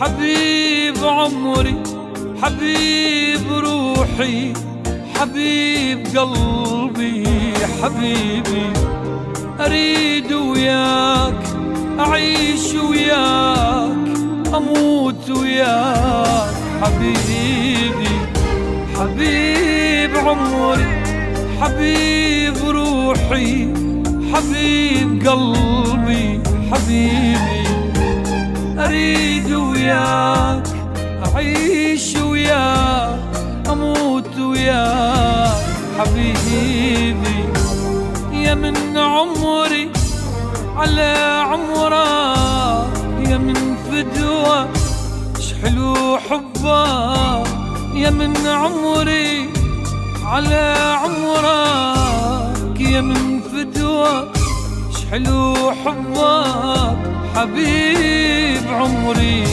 حبيب عمري، حبيب روحي، حبيب قلبي، حبيبي أريد وياك أعيش وياك أموت وياك حبيبي. حبيب عمري، حبيب روحي، حبيب قلبي، حبيبي أريد وياك أعيش وياك أموت وياك حبيبي. يا من عمري على عمرك، يا من فدوة شحلو حبك، يا من عمري على عمرك، يا من فدوة شحلو حبك حبيب عمري.